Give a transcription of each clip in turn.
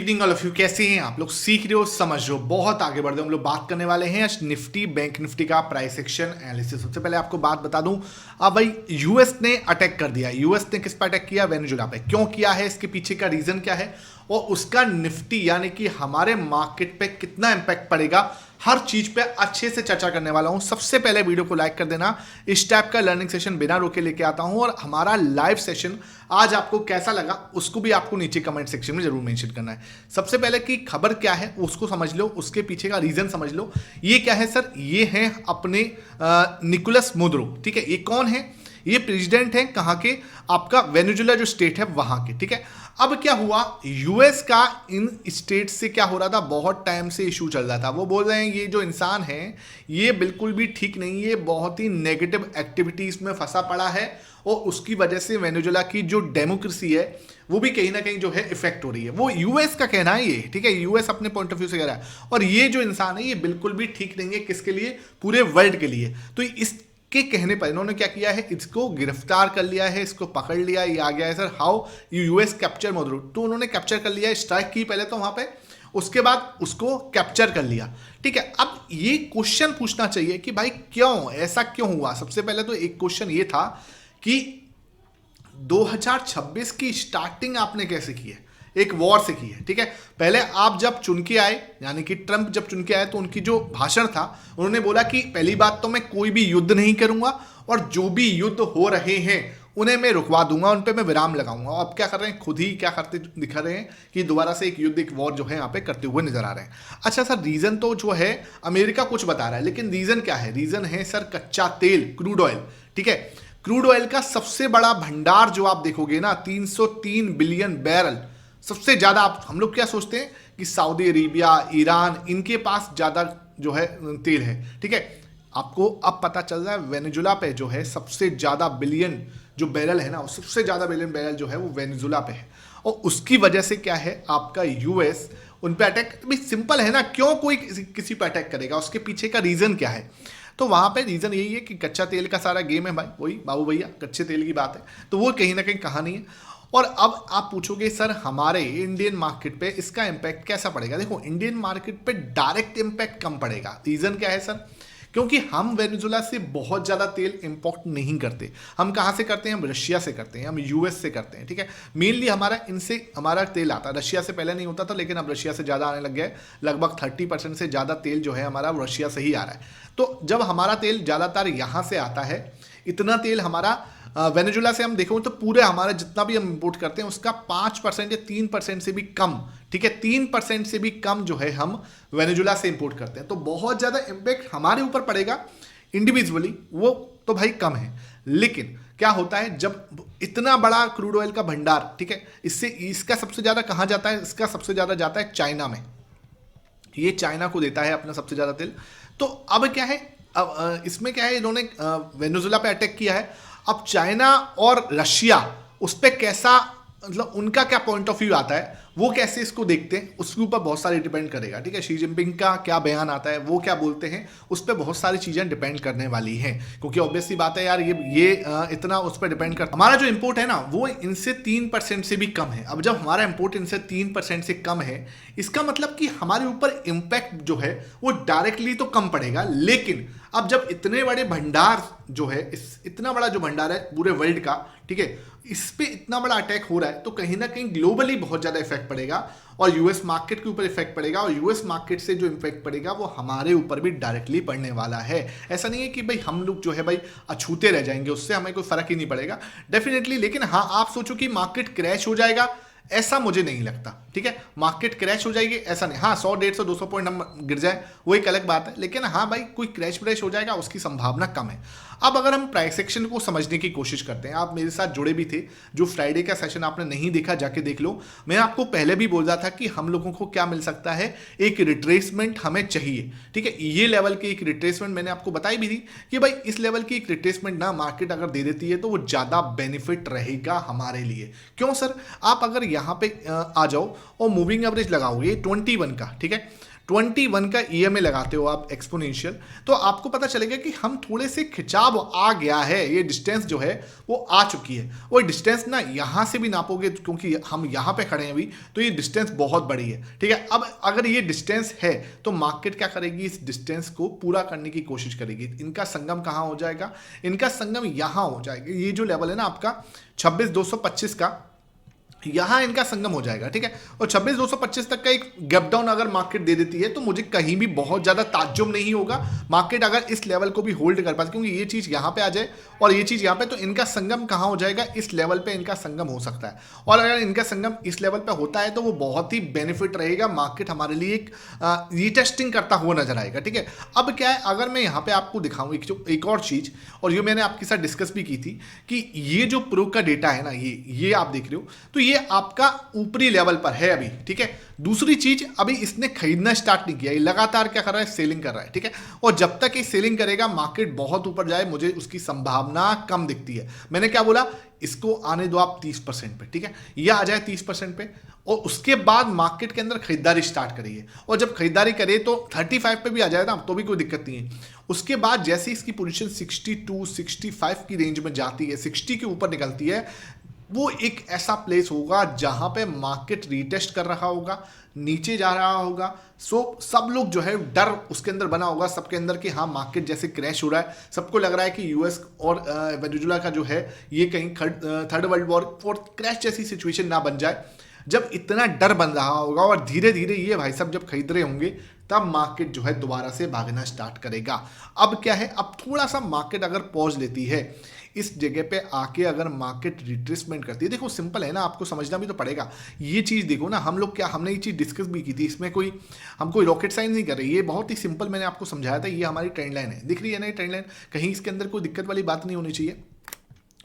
Evening all of you, कैसे हैं आप लोग? सीख रहे हो, समझ रहे हो, बहुत आगे बढ़ रहे हो। हम लोग बात करने वाले हैं आज निफ्टी बैंक निफ्टी का प्राइस एक्शन एनालिसिस। सबसे पहले आपको बात बता दूं, अब भाई यूएस ने अटैक कर दिया। यूएस ने किस पर अटैक किया? वेनेजुला पे। क्यों किया है, इसके पीछे का रीजन क्या है और उसका निफ्टी यानी कि हमारे मार्केट पे कितना इंपैक्ट पड़ेगा, हर चीज पे अच्छे से चर्चा करने वाला हूं। सबसे पहले वीडियो को लाइक कर देना। इस टाइप का लर्निंग सेशन बिना रोके लेके आता हूं और हमारा लाइव सेशन आज आपको कैसा लगा उसको भी आपको नीचे कमेंट सेक्शन में जरूर मेंशन करना है। सबसे पहले की खबर क्या है उसको समझ लो, उसके पीछे का रीजन समझ लो। ये क्या है सर? ये है अपने निकोलस मोदुरो। ठीक है, ये कौन है? ये प्रेसिडेंट है कहां के? आपका वेनेजुला जो स्टेट है वहां के। ठीक है, अब क्या हुआ, यूएस का इन स्टेट से क्या हो रहा था, बहुत टाइम से इशू चल रहा था। वो बोल रहे हैं ये जो इंसान है ये बिल्कुल भी ठीक नहीं है, बहुत ही नेगेटिव एक्टिविटीज में फंसा पड़ा है और उसकी वजह से वेनेजुला की जो डेमोक्रेसी है वो भी कहीं ना कहीं जो है इफेक्ट हो रही है। वो यूएस का कहना है ये, ठीक है, यूएस अपने पॉइंट ऑफ व्यू से कह रहा है और ये जो इंसान है ये बिल्कुल भी ठीक नहीं है। किसके लिए? पूरे वर्ल्ड के लिए। तो इस के कहने पर इन्होंने क्या किया है, इसको गिरफ्तार कर लिया है, इसको पकड़ लिया। ये आ गया है सर, हाउ यूएस कैप्चर मोदुरो। तो उन्होंने कैप्चर कर लिया, स्ट्राइक की पहले तो वहां पे, उसके बाद उसको कैप्चर कर लिया। ठीक है, अब ये क्वेश्चन पूछना चाहिए कि भाई क्यों ऐसा क्यों हुआ। सबसे पहले तो एक क्वेश्चन ये था कि 2026 की स्टार्टिंग आपने कैसे की है? एक वॉर से की है। ठीक है, पहले आप जब चुन के आए, यानी कि ट्रंप जब चुन के आए तो उनकी जो भाषण था उन्होंने बोला कि पहली बात तो मैं कोई भी युद्ध नहीं करूंगा और जो भी युद्ध हो रहे हैं उन्हें मैं रुकवा दूंगा, उन पे मैं विराम लगाऊंगा। अब क्या कर रहे हैं, खुद ही क्या करते दिखा रहे हैं कि दोबारा से एक युद्ध, एक वॉर जो है यहाँ पे करते हुए नजर आ रहे हैं। अच्छा सर, रीजन तो जो है अमेरिका कुछ बता रहा है, लेकिन रीजन क्या है? रीजन है सर कच्चा तेल, क्रूड ऑयल। ठीक है, क्रूड ऑयल का सबसे बड़ा भंडार जो आप देखोगे ना, 303 बिलियन बैरल, सबसे ज्यादा। आप हम लोग क्या सोचते हैं कि सऊदी अरेबिया, ईरान, इनके पास ज्यादा जो है तेल है। ठीक है, आपको अब पता चल रहा है वेनेजुला पे जो है सबसे ज्यादा बिलियन जो बैरल है ना, सबसे ज्यादा बिलियन बैरल जो है वो वेनेजुला पे है। और उसकी वजह से क्या है, आपका यूएस उन पे अटैक भी सिंपल है ना, क्यों कोई किसी पे अटैक करेगा? उसके पीछे का रीजन क्या है? तो वहां पे रीजन यही है कि कच्चा तेल का सारा गेम है भाई, वही बाबू भैया कच्चे तेल की बात है। तो वो कहीं ना कहीं कहानी है। और अब आप पूछोगे सर हमारे इंडियन मार्केट पे इसका इंपैक्ट कैसा पड़ेगा? देखो, इंडियन मार्केट पे डायरेक्ट इंपैक्ट कम पड़ेगा। रीजन क्या है सर? क्योंकि हम वेनेजुला से बहुत ज्यादा तेल इंपोर्ट नहीं करते। हम कहां से करते हैं? हम रशिया से करते हैं, हम यूएस से करते हैं। ठीक है, मेनली हमारा इनसे हमारा तेल आता है। रशिया से पहले नहीं होता था, लेकिन अब रशिया से ज्यादा आने लग गया है। लगभग 30% से ज्यादा तेल जो है हमारा रशिया से ही आ रहा है। तो जब हमारा तेल ज्यादातर यहां से आता है, इतना तेल हमारा वेनेजुला से हम देखो तो पूरे हमारा जितना भी हम इंपोर्ट करते हैं उसका 5% या 3% से भी कम, ठीक है, 3% से भी कम जो है हम वेनेजुला से इंपोर्ट करते हैं। तो बहुत ज्यादा इंपैक्ट हमारे ऊपर पड़ेगा इंडिविजुअली, वो तो भाई कम है। लेकिन क्या होता है, जब इतना बड़ा क्रूड ऑयल का भंडार, ठीक है, इससे इसका सबसे ज्यादा कहां जाता है? इसका सबसे ज्यादा जाता है चाइना में। ये चाइना को देता है अपना सबसे ज्यादा तेल। तो अब क्या है, अब इसमें क्या है, इन्होंने वेनेजुला पे अटैक किया है। अब चाइना और रशिया उस पर कैसा, मतलब उनका क्या पॉइंट ऑफ व्यू आता है, वो कैसे इसको देखते हैं, उसके ऊपर बहुत सारे डिपेंड करेगा। ठीक है, शी जिनपिंग का क्या बयान आता है, वो क्या बोलते हैं, उस पर बहुत सारी चीजें डिपेंड करने वाली हैं। क्योंकि ऑब्वियसली बात है यार, ये इतना उस पर डिपेंड कर, हमारा जो इंपोर्ट है ना वो इनसे 3% से भी कम है। अब जब हमारा इंपोर्ट इनसे 3% से कम है, इसका मतलब कि हमारे ऊपर इंपैक्ट जो है वो डायरेक्टली तो कम पड़ेगा। लेकिन अब जब इतने बड़े भंडार जो है, इतना बड़ा जो भंडार है पूरे वर्ल्ड का, ठीक है, इस पे इतना बड़ा अटैक हो रहा है, तो कहीं ना कहीं ग्लोबली बहुत ज्यादा इफेक्ट पड़ेगा और यूएस मार्केट के ऊपर इफेक्ट पड़ेगा। और यूएस मार्केट से जो इफेक्ट पड़ेगा वो हमारे ऊपर भी डायरेक्टली पड़ने वाला है। ऐसा नहीं है कि भाई हम लोग जो है भाई अछूते रह जाएंगे, उससे हमें कोई फर्क ही नहीं पड़ेगा डेफिनेटली। लेकिन हाँ, आप सोचो कि मार्केट क्रैश हो जाएगा, ऐसा मुझे नहीं लगता। ठीक है, मार्केट क्रैश हो जाएगी ऐसा नहीं। हाँ, 100, 150, 200 पॉइंट हम गिर जाए वो एक अलग बात है, लेकिन हाँ भाई कोई क्रैश व्रैश हो जाएगा उसकी संभावना कम है। अब अगर हम प्राइस एक्शन को समझने की कोशिश करते हैं, आप मेरे साथ जुड़े भी थे, जो फ्राइडे का सेशन आपने नहीं देखा जाके देख लो। मैं आपको पहले भी बोल रहा था कि हम लोगों को क्या मिल सकता है, एक रिट्रेसमेंट हमें चाहिए। ठीक है, ये लेवल की एक रिट्रेसमेंट मैंने आपको बताई भी थी कि भाई इस लेवल की एक रिट्रेसमेंट ना मार्केट अगर दे देती है तो वो ज्यादा बेनिफिट रहेगा हमारे लिए। क्यों सर? आप अगर यहाँ पे आ जाओ और मूविंग एवरेज लगाओगे 21 का, ठीक है, 21 का ईएमए लगाते हो आप एक्सपोनेंशियल, तो आपको पता चलेगा कि हम थोड़े से खिंचाव आ गया है, ये डिस्टेंस जो है वो आ चुकी है। और डिस्टेंस ना यहाँ से भी नापोगे, क्योंकि हम यहाँ पे खड़े हैं अभी, तो ये डिस्टेंस बहुत बड़ी है, ठीक है। अब अगर ये डिस्टेंस है तो मार्केट क्या करेगी, इस डिस्टेंस को पूरा करने की कोशिश करेगी। इनका संगम कहाँ हो जाएगा, इनका संगम यहाँ हो जाएगा। ये जो लेवल है ना आपका 26,225 का, यहां इनका संगम हो जाएगा, ठीक है। और 26,225 तक का एक गैप डाउन अगर मार्केट दे देती है तो मुझे कहीं भी बहुत ज्यादा ताज्जुब नहीं होगा मार्केट अगर इस लेवल को भी होल्ड कर पाए, क्योंकि ये चीज यहां पे आ जाए और ये चीज यहां पे, तो इनका संगम कहां हो जाएगा, इस लेवल पे इनका संगम हो सकता है। और अगर इनका संगम इस लेवल पे होता है तो वो बहुत ही बेनिफिट रहेगा, मार्केट हमारे लिए एक रीटेस्टिंग करता हुआ नजर आएगा, ठीक है। अब क्या है, अगर मैं यहाँ पे आपको दिखाऊं एक और चीज, और ये मैंने आपके साथ डिस्कस भी की थी कि ये जो प्रो का डेटा है ना, ये आप देख रहे हो, तो ये आपका ऊपरी लेवल पर है अभी, ठीक है। दूसरी चीज, अभी इसने खरीदना स्टार्ट नहीं किया, ये लगातार क्या कर रहा है, सेलिंग कर रहा है, ठीक है। और जब तक ये सेलिंग करेगा, मार्केट बहुत ऊपर जाए, मुझे उसकी संभावना कम दिखती है। मैंने क्या बोला, इसको आने दो आप 30% पे, ठीक है, ये आ जाए 30% पे, और उसके बाद मार्केट के अंदर खरीदारी स्टार्ट करिए। और जब खरीदारी करे तो 35 पे भी आ जाए ना, तो भी कोई दिक्कत नहीं है। उसके बाद जैसे इसकी पोजीशन 62, 65 की रेंज में जाती है, 60 के ऊपर निकलती है, वो एक ऐसा प्लेस होगा जहां पे मार्केट रीटेस्ट कर रहा होगा, नीचे जा रहा होगा। सो सब लोग जो है डर उसके अंदर बना होगा सबके अंदर कि हाँ मार्केट जैसे क्रैश हो रहा है, सबको लग रहा है कि यूएस और वेनेजुएला का जो है ये कहीं थर्ड वर्ल्ड वॉर और क्रैश जैसी सिचुएशन ना बन जाए। जब इतना डर बन रहा होगा और धीरे धीरे ये भाई सब जब खरीद रहे होंगे, तब मार्केट जो है दोबारा से भागना स्टार्ट करेगा। अब क्या है, अब थोड़ा सा मार्केट अगर पॉज लेती है, इस जगह पे आके अगर मार्केट रिट्रेसमेंट करती है, देखो सिंपल है ना, आपको समझना भी तो पड़ेगा। ये चीज़ देखो ना, हम लोग क्या, हमने ये चीज़ डिस्कस भी की थी, इसमें कोई हम कोई रॉकेट साइंस नहीं कर रहे, ये बहुत ही सिंपल मैंने आपको समझाया था। ये हमारी ट्रेंड लाइन है, दिख रही है ना ये ट्रेंड लाइन, कहीं इसके अंदर कोई दिक्कत वाली बात नहीं होनी चाहिए।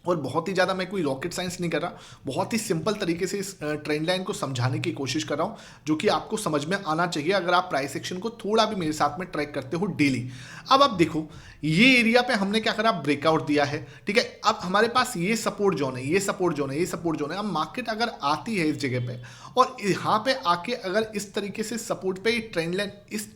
और बहुत ही ज़्यादा मैं कोई रॉकेट साइंस नहीं कर रहा, बहुत ही सिंपल तरीके से इस ट्रेंड लाइन को समझाने की कोशिश कर रहा हूँ, जो कि आपको समझ में आना चाहिए अगर आप प्राइस एक्शन को थोड़ा भी मेरे साथ में ट्रैक करते हो डेली। अब आप देखो, ये एरिया पे हमने क्या करा, ब्रेकआउट दिया है, ठीक है। अब हमारे पास ये सपोर्ट जोन है, ये सपोर्ट जोन है, ये सपोर्ट जोन है। अब मार्केट अगर आती है इस जगह पे और यहाँ पे आके अगर इस तरीके से सपोर्ट पे ट्रेंड लाइन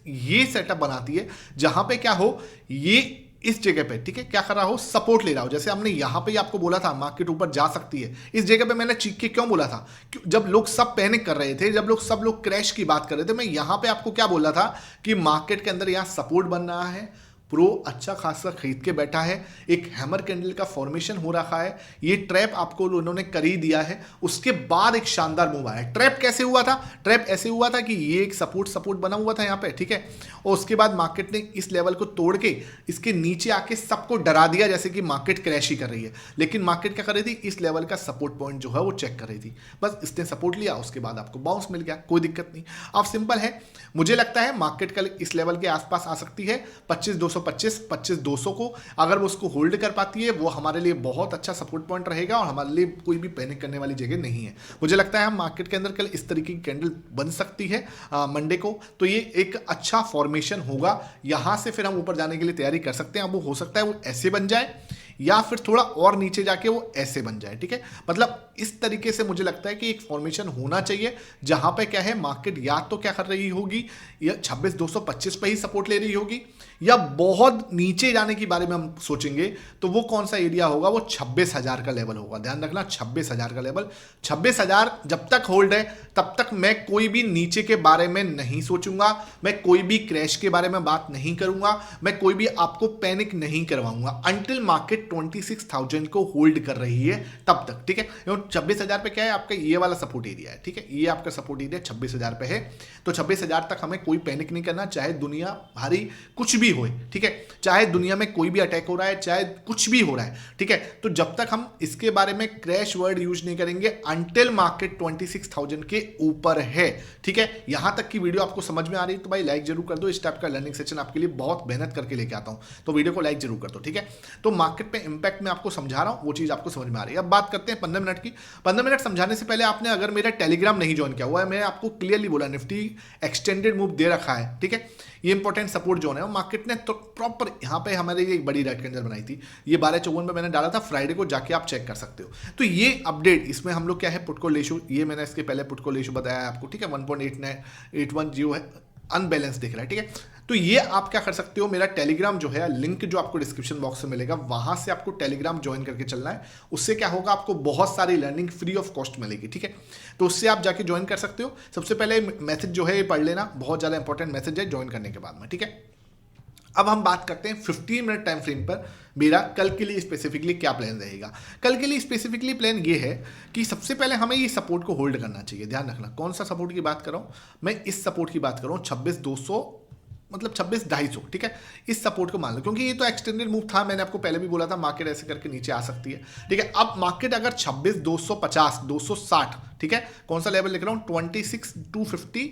ये सेटअप बनाती है, जहाँ पे क्या हो, ये इस जगह पे, ठीक है, क्या कर रहा हो, सपोर्ट ले रहा हो। जैसे हमने यहां पे आपको बोला था मार्केट ऊपर जा सकती है, इस जगह पे मैंने चीख के क्यों बोला था, जब लोग सब पैनिक कर रहे थे, जब सब लोग क्रैश की बात कर रहे थे, मैं यहां पे आपको क्या बोला था कि मार्केट के अंदर यहां सपोर्ट बन रहा है, प्रो अच्छा खासा खरीद के बैठा है, एक हैमर कैंडल का फॉर्मेशन हो रखा है, ये ट्रैप आपको उन्होंने कर ही दिया है। उसके बाद एक शानदार मूव आया। ट्रैप कैसे हुआ था, ट्रैप ऐसे हुआ था कि ये एक सपोर्ट बना हुआ था यहाँ पे, ठीक है। और उसके बाद मार्केट ने इस लेवल को तोड़ के इसके नीचे आके सबको डरा दिया, जैसे कि मार्केट क्रैश ही कर रही है। लेकिन मार्केट क्या कर रही थी, इस लेवल का सपोर्ट पॉइंट जो है वो चेक कर रही थी, बस इसने सपोर्ट लिया, उसके बाद आपको बाउंस मिल गया, कोई दिक्कत नहीं। अब सिंपल है, मुझे लगता है मार्केट कल इस लेवल के आसपास आ सकती है, 25,225, 25,200 को अगर वो उसको होल्ड कर पाती है, वो हमारे लिए बहुत अच्छा सपोर्ट पॉइंट रहेगा और हमारे लिए कोई भी पैनिक करने वाली जगह नहीं है। मुझे लगता है हम मार्केट के अंदर कल इस तरीके की कैंडल बन सकती है मंडे को, तो ये एक अच्छा फॉर्मेशन होगा। यहां से फिर हम ऊपर जाने के लिए तैयारी कर सकते हैं। अब वो हो सकता है वो ऐसे बन जाए या फिर थोड़ा और नीचे जाके वो ऐसे बन जाए, ठीक है। मतलब इस तरीके से मुझे लगता है कि एक फॉर्मेशन होना चाहिए, जहां पे क्या है, मार्केट या तो क्या कर रही होगी, या 26,225 पे ही सपोर्ट ले रही होगी, या बहुत नीचे जाने के बारे में हम सोचेंगे तो वो कौन सा एरिया होगा, वो 26,000 का लेवल होगा। ध्यान रखना, 26,000 का लेवल, 26,000 जब तक होल्ड है तब तक मैं कोई भी नीचे के बारे में नहीं सोचूंगा, मैं कोई भी क्रैश के बारे में बात नहीं करूंगा, मैं कोई भी आपको पैनिक नहीं करवाऊंगा अंटिल मार्केट 26,000 को होल्ड कर रही है तब तक, ठीक है। 26,000 पे क्या है, आपका ये वाला सपोर्ट एरिया है, ठीक है, ये आपका सपोर्ट एरिया 26,000 पे है। तो 26,000 तक हमें कोई पैनिक नहीं करना, चाहे दुनिया भारी कुछ भी हो, ठीक है, चाहे दुनिया में कोई भी अटैक हो रहा है, चाहे कुछ भी हो रहा है, ठीक है। तो जब तक हम इसके बारे में क्रैश वर्ड यूज नहीं करेंगे अंटिल मार्केट 26,000 के ऊपर है, ठीक है। यहां तक की वीडियो आपको समझ में आ रही है तो भाई लाइक जरूर कर दो। इस टाइप का लर्निंग सेशन आपके लिए बहुत मेहनत करके लेके आता हूं, तो वीडियो को लाइक जरूर कर दो, ठीक है। तो मार्केट पे इंपैक्ट में आपको समझा रहा हूं, वो चीज आपको समझ में आ रही है। अब बात करते हैं 15 मिनट की। 15 मिनट समझाने से पहले आपने अगर मेरा टेलीग्राम नहीं ज्वाइन किया हुआ है, मैंने आपको क्लियरली बोला निफ्टी एक्सटेंडेड मूव दे रखा है, ठीक है। ये इंपॉर्टेंट सपोर्ट जोन है और मार्केट ने तो प्रॉपर यहाँ पे हमारे एक बड़ी रेड कैंडल बनाई थी, ये 1254 पे मैंने डाला था, फ्राइडे को जाके आप चेक कर सकते हो। तो ये अपडेट, इसमें हम लोग क्या है, पुट कॉल रेशियो, ये मैंने इसके पहले पुट कॉल रेशियो बताया आपको, ठीक है, 1.8981 जो है अनबैलेंस दिख रहा है, ठीक है। तो ये आप क्या कर सकते हो, मेरा टेलीग्राम जो है, लिंक जो आपको डिस्क्रिप्शन बॉक्स में मिलेगा, वहां से आपको टेलीग्राम ज्वाइन करके चलना है। उससे क्या होगा, आपको बहुत सारी लर्निंग फ्री ऑफ कॉस्ट मिलेगी, ठीक है। तो उससे आप जाके ज्वाइन कर सकते हो। सबसे पहले मैसेज जो है ये पढ़ लेना, बहुत ज़्यादा इंपॉर्टेंट मैसेज है ज्वाइन करने के बाद में, ठीक है। अब हम बात करते हैं 15 मिनट टाइम फ्रेम पर मेरा कल के लिए स्पेसिफिकली क्या प्लान रहेगा। कल के लिए स्पेसिफिकली प्लान ये है कि सबसे पहले हमें ये सपोर्ट को होल्ड करना चाहिए। ध्यान रखना कौन सा सपोर्ट की बात कर रहा हूँ मैं, इस सपोर्ट की बात कर रहा हूँ 26,200, मतलब 26,250, ठीक है। इस सपोर्ट को मान लो, क्योंकि ये तो एक्सटेंडेड मूव था, मैंने आपको पहले भी बोला था मार्केट ऐसे करके नीचे आ सकती है, ठीक है। अब मार्केट अगर 26,250, 260, ठीक है, कौन सा लेवल लिख रहा हूँ, 26,250,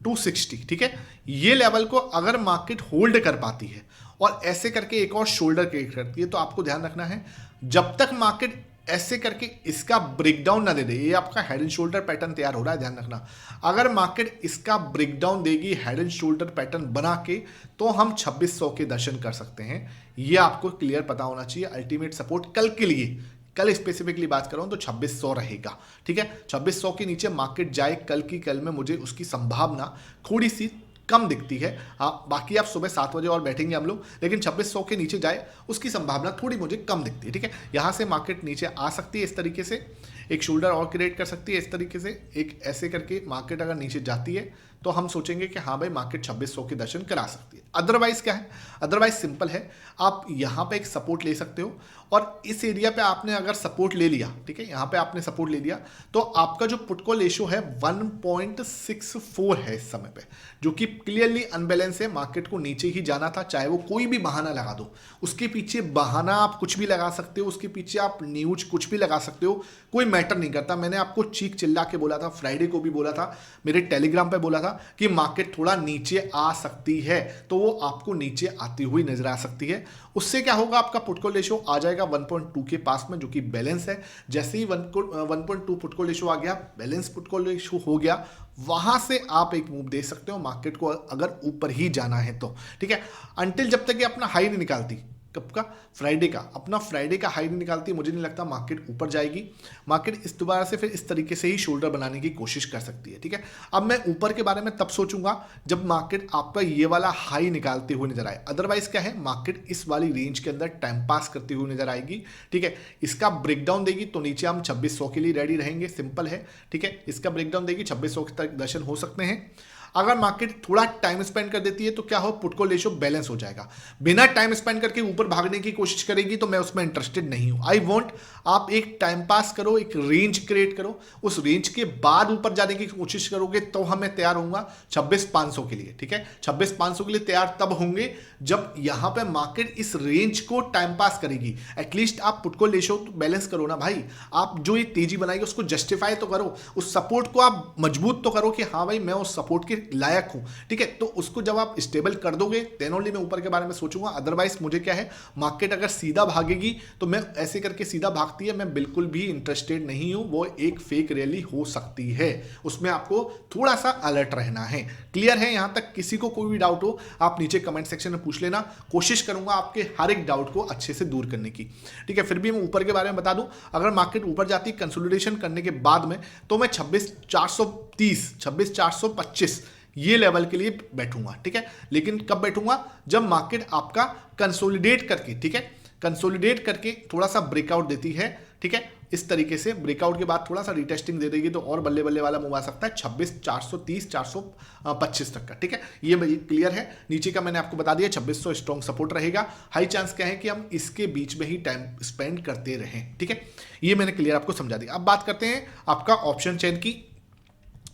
260, ठीक है, ये लेवल को अगर मार्केट होल्ड कर पाती है और ऐसे करके एक और शोल्डर क्रिएट करती है, तो आपको ध्यान रखना है जब तक मार्केट ऐसे करके इसका ब्रेकडाउन ना दे दे, ये आपका हेड एंड शोल्डर पैटर्न तैयार हो रहा है, ध्यान रखना। अगर मार्केट इसका ब्रेकडाउन देगी हेड एंड शोल्डर पैटर्न बना के, तो हम 2600 के दर्शन कर सकते हैं। ये आपको क्लियर पता होना चाहिए। अल्टीमेट सपोर्ट कल के लिए, कल स्पेसिफिकली बात कर रहा हूं तो 2600 रहेगा, ठीक है। 2600 के नीचे मार्केट जाए कल की कल में, मुझे उसकी संभावना थोड़ी सी कम दिखती है। बाकी आप सुबह 7 बजे और बैठेंगे हम लोग, लेकिन 2600 के नीचे जाए उसकी संभावना थोड़ी मुझे कम दिखती है, ठीक है। यहाँ से मार्केट नीचे आ सकती है इस तरीके से, एक शोल्डर और क्रिएट कर सकती है इस तरीके से, एक ऐसे करके मार्केट अगर नीचे जाती है तो हम सोचेंगे कि हाँ भाई मार्केट 2600 के दर्शन करा सकती है। अदरवाइज क्या है, अदरवाइज सिंपल है, आप यहाँ पे एक सपोर्ट ले सकते हो और इस एरिया पे आपने अगर सपोर्ट ले लिया, ठीक है, यहाँ पे आपने सपोर्ट ले लिया, तो आपका जो पुट कॉल रेशियो है 1.64 है इस समय पे, जो कि क्लियरली अनबैलेंस है। मार्केट को नीचे ही जाना था, चाहे वो कोई भी बहाना लगा दो, उसके पीछे बहाना आप कुछ भी लगा सकते हो, उसके पीछे आप न्यूज कुछ भी लगा सकते हो, कोई मैटर नहीं करता। मैंने आपको चीख चिल्ला के बोला था, फ्राइडे को भी बोला था, मेरे टेलीग्राम पे बोला था कि मार्केट थोड़ा नीचे आ सकती है, तो वो आपको नीचे आती हुई नजर आ सकती है। उससे क्या होगा, आपका पुट कॉल रेशियो आ जाएगा 1.2 के पास में, जो कि बैलेंस है। जैसे ही 1.2 पुट कॉल रेशियो आ गया, बैलेंस पुट कॉल रेशियो हो गया, वहां से आप एक मूव दे सकते हो मार्केट को अगर ऊपर ही जाना है तो, ठीक है। अंटिल जब तक ये अपना हाई नहीं निकालती, कब का, फ्राइडे का, अपना फ्राइडे का हाई नहीं निकालती, मुझे नहीं लगता मार्केट ऊपर जाएगी। मार्केट इस दोबारा से फिर इस तरीके से ही शोल्डर बनाने की कोशिश कर सकती है, ठीक है। अब मैं ऊपर के बारे में तब सोचूंगा जब मार्केट आपका ये वाला हाई निकालते हुए नजर आए। अदरवाइज क्या है, मार्केट इस वाली रेंज के अंदर टाइम पास करती हुई नजर आएगी, ठीक है। इसका ब्रेकडाउन देगी तो नीचे हम 2600 के लिए रेडी रहेंगे, सिंपल है, ठीक है। इसका ब्रेकडाउन देगी 2600 तक दर्शन हो सकते हैं। अगर मार्केट थोड़ा टाइम स्पेंड कर देती है तो क्या हो, पुट कॉल रेशियो बैलेंस हो जाएगा। बिना टाइम स्पेंड करके ऊपर भागने की कोशिश करेगी तो मैं उसमें इंटरेस्टेड नहीं हूं। आई वांट आप एक टाइम पास करो, एक रेंज क्रिएट करो, उस रेंज के बाद ऊपर जाने की कोशिश करोगे तो हमें तैयार होऊंगा 26,500 के लिए, ठीक है। 26,500 के लिए तैयार तब होंगे जब यहां पे मार्केट इस रेंज को टाइम पास करेगी। एटलीस्ट आप पुट कॉल रेशियो बैलेंस करो ना भाई, आप जो ये तेजी बनाएगी उसको जस्टिफाई तो करो, उस सपोर्ट को आप मजबूत तो करो कि हाँ भाई मैं उस सपोर्ट के लायक हूं, ठीक है। तो उसको जब आप स्टेबल कर दोगे देन ओनली मैं ऊपर के बारे में सोचूंगा। अदरवाइज मुझे क्या है, मार्केट अगर सीधा भागेगी तो मैं ऐसे करके सीधा भागती है, मैं बिल्कुल भी इंटरेस्टेड नहीं हूं। वो एक फेक रैली हो सकती है, उसमें आपको थोड़ा सा अलर्ट रहना है। क्लियर है यहां तक? किसी को कोई भी डाउट हो आप नीचे कमेंट सेक्शन में पूछ लेना, कोशिश करूंगा आपके हर एक डाउट को अच्छे से दूर करने की, ठीक है। फिर भी मैं ऊपर के बारे में बता दूं, अगर मार्केट ऊपर जाती कंसोलिडेशन करने के बाद में तो मैं 26,430, 26,425 ये लेवल के लिए बैठूंगा, ठीक है। लेकिन कब बैठूंगा, जब मार्केट आपका कंसोलिडेट करके, ठीक है, कंसोलिडेट करके थोड़ा सा ब्रेकआउट देती है, ठीक है। इस तरीके से ब्रेकआउट के बाद थोड़ा सा रिटेस्टिंग दे देगी तो और बल्ले बल्ले वाला मूव आ सकता है 26,430, 425 तक का, ठीक है। ये क्लियर है। नीचे का मैंने आपको बता दिया 2600 स्ट्रॉन्ग सपोर्ट रहेगा। हाई चांस क्या है कि हम इसके बीच में ही टाइम स्पेंड करते रहें, ठीक है। ये मैंने क्लियर आपको समझा दिया। अब बात करते हैं आपका ऑप्शन चेन की।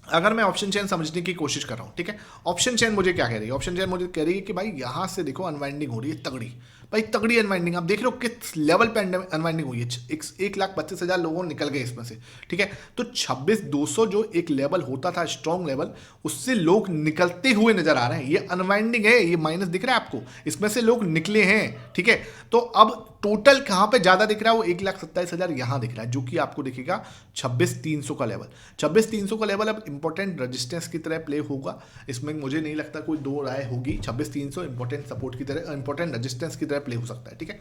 अगर मैं ऑप्शन चेन समझने की कोशिश कर रहा हूं, ठीक है, ऑप्शन चेन मुझे क्या कह रही है, ऑप्शन चेन मुझे कह रही है कि भाई यहां से देखो अनवाइंडिंग हो रही है तगड़ी, भाई तगड़ी अनवाइंडिंग। आप देख रहे हो किस लेवल पे अनवाइंडिंग हुई है, 1,25,000 लोगों निकल गए इसमें से, ठीक है। तो 26,200 जो एक लेवल होता था स्ट्रॉन्ग लेवल, उससे लोग निकलते हुए नजर आ रहे हैं। ये अनवाइंडिंग है, ये माइनस दिख रहा है आपको, इसमें से लोग निकले हैं, ठीक है। तो अब टोटल कहाँ पे ज़्यादा दिख रहा है वो 1,27,000 यहाँ दिख रहा है, जो कि आपको दिखेगा 26,300 का लेवल। 26,300 का लेवल अब इंपॉर्टेंट रेजिस्टेंस की तरह प्ले होगा, इसमें मुझे नहीं लगता कोई दो राय होगी। 26,300 इंपॉर्टेंट सपोर्ट की तरह, इंपॉर्टेंट रेजिस्टेंस की तरह प्ले हो सकता है, ठीक है।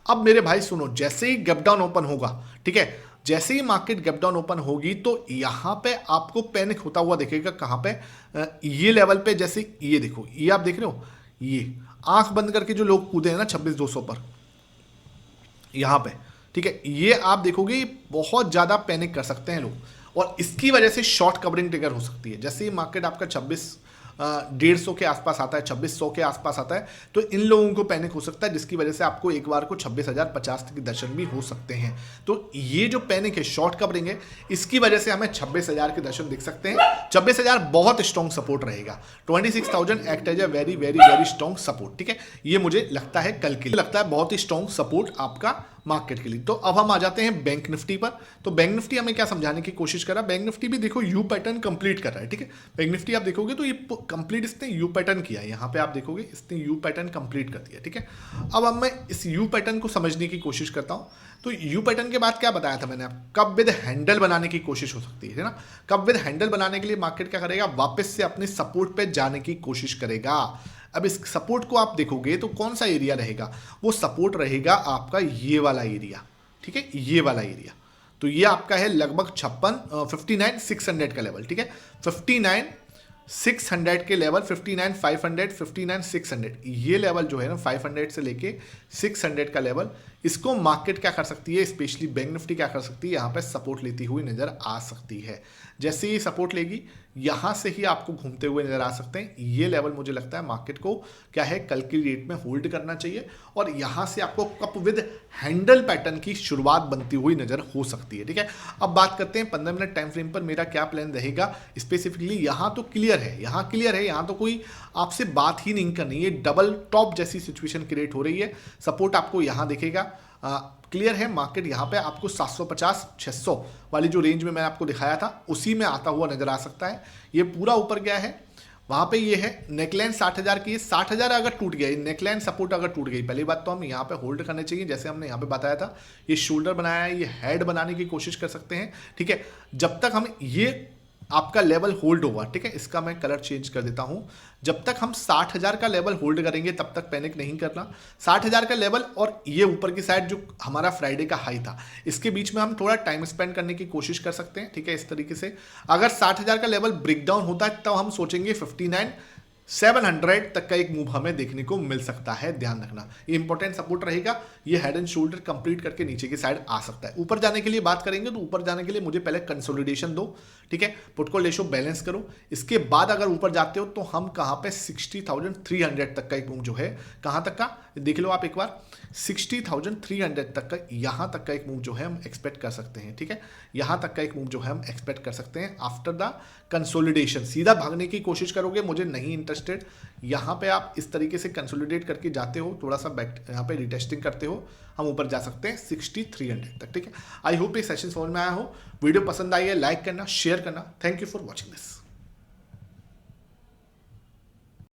अब मेरे भाई सुनो, जैसे ही गैप डाउन ओपन होगा, ठीक है, जैसे ही मार्केट गैप डाउन ओपन होगी तो यहाँ पे आपको पैनिक होता हुआ दिखेगा। कहाँ पे? ये लेवल पे, जैसे ये देखो, ये आप देख रहे हो, ये आंख बंद करके जो लोग कूदे हैं ना 26,200 पर यहाँ पे, ठीक है, ये आप देखोगे बहुत ज़्यादा पैनिक कर सकते हैं लोग, और इसकी वजह से शॉर्ट कवरिंग ट्रिगर हो सकती है। जैसे ही मार्केट आपका 26,150 के आसपास आता है, 2600 के आसपास आता है, तो इन लोगों को पैनिक हो सकता है, जिसकी वजह से आपको एक बार को 26,050 के दर्शन भी हो सकते हैं। तो ये जो पैनिक है, शॉर्ट कवरिंग है, इसकी वजह से हमें 26,000 के दर्शन दिख सकते हैं। 26,000 बहुत स्ट्रॉन्ग सपोर्ट रहेगा। 26,000 act as a very very very strong support, ठीक है। ये मुझे लगता है कल के लिए लगता है बहुत ही स्ट्रॉन्ग सपोर्ट आपका मार्केट के लिए। तो अब हम आ जाते हैं बैंक निफ्टी पर। तो बैंक निफ्टी हमें क्या समझाने की कोशिश कर रहा है, बैंक निफ्टी भी देखो यू पैटर्न कंप्लीट कर रहा है, ठीक है। बैंक निफ्टी आप देखोगे तो ये कंप्लीट इसने यू पैटर्न किया है, यहाँ पे आप देखोगे इसने यू पैटर्न कंप्लीट कर दिया, ठीक है। अब मैं इस यू पैटर्न को समझने की कोशिश करता हूँ। तो यू पैटर्न के बाद क्या बताया था मैंने, कब विद हैंडल बनाने की कोशिश हो सकती है ना। कब विद हैंडल बनाने के लिए मार्केट क्या करेगा, वापस से अपने सपोर्ट पे जाने की कोशिश करेगा। अब इस सपोर्ट को आप देखोगे तो कौन सा एरिया रहेगा, वो सपोर्ट रहेगा आपका ये वाला एरिया, ठीक है, ये वाला एरिया। तो ये आपका है लगभग 59,600 का लेवल, ठीक है। 59,600 के लेवल, 59,500, 59,600, ये लेवल जो है ना 500 से लेके 600 का लेवल, इसको मार्केट क्या कर सकती है, स्पेशली बैंक निफ्टी क्या कर सकती है, यहाँ पे सपोर्ट लेती हुई नजर आ सकती है। जैसे ही सपोर्ट लेगी, यहाँ से ही आपको घूमते हुए नजर आ सकते हैं। ये लेवल मुझे लगता है मार्केट को क्या है कल की डेट में होल्ड करना चाहिए, और यहाँ से आपको कप विद हैंडल पैटर्न की शुरुआत बनती हुई नजर हो सकती है, ठीक है। अब बात करते हैं 15 मिनट टाइम फ्रेम पर मेरा क्या प्लान रहेगा स्पेसिफिकली। यहाँ तो क्लियर है, यहाँ क्लियर है, यहाँ तो कोई आपसे बात ही नहीं करनी है। डबल टॉप जैसी सिचुएशन क्रिएट हो रही है। सपोर्ट आपको यहाँ दिखेगा, क्लियर है। मार्केट यहाँ पे आपको 750-600 वाली जो रेंज में मैंने आपको दिखाया था उसी में आता हुआ नजर आ सकता है। ये पूरा ऊपर गया है, वहाँ पे ये है नेकलाइन 60,000 की है। 60,000 अगर टूट गया, नेकलाइन सपोर्ट अगर टूट गई, पहली बात तो हम यहाँ पे होल्ड करने चाहिए, जैसे हमने यहाँ पे बताया था। ये शोल्डर बनाया है, ये हेड बनाने की कोशिश कर सकते हैं, ठीक है। जब तक हम ये आपका लेवल होल्ड होगा, ठीक है, इसका मैं कलर चेंज कर देता हूं। जब तक हम 60,000 का लेवल होल्ड करेंगे तब तक पैनिक नहीं करना। 60,000 का लेवल और ये ऊपर की साइड जो हमारा फ्राइडे का हाई था, इसके बीच में हम थोड़ा टाइम स्पेंड करने की कोशिश कर सकते हैं, ठीक है। इस तरीके से अगर 60,000 का लेवल ब्रेक डाउन होता है तब हम सोचेंगे 59,700 तक का एक मूव हमें देखने को मिल सकता है, ध्यान रखना। ये इंपॉर्टेंट सपोर्ट रहेगा। ये हेड एंड शोल्डर कंप्लीट करके नीचे की साइड आ सकता है। ऊपर जाने के लिए बात करेंगे तो ऊपर जाने के लिए मुझे पहले कंसोलिडेशन दो, ठीक है, पुट कॉल रेशो बैलेंस करो। इसके बाद अगर ऊपर जाते हो तो हम कहाँ पे 60,300 तक का एक मूव जो है, कहाँ तक का देख लो आप एक बार, 60,300 तक का, यहाँ तक का एक मूव जो है हम एक्सपेक्ट कर सकते हैं, ठीक है। यहाँ तक का एक मूव जो है हम एक्सपेक्ट कर सकते हैं आफ्टर द कंसोलिडेशन। सीधा भागने की कोशिश करोगे, मुझे नहीं इंटरेस्टेड। यहाँ पे आप इस तरीके से कंसोलिडेट करके जाते हो, थोड़ा सा बैक यहाँ पे रिटेस्टिंग करते हो, हम ऊपर जा सकते हैं 60,300 तक, ठीक है। आई होप ये सेशन समझ में आया हो। वीडियो पसंद आई है, लाइक करना, शेयर करना। Thank you for watching this.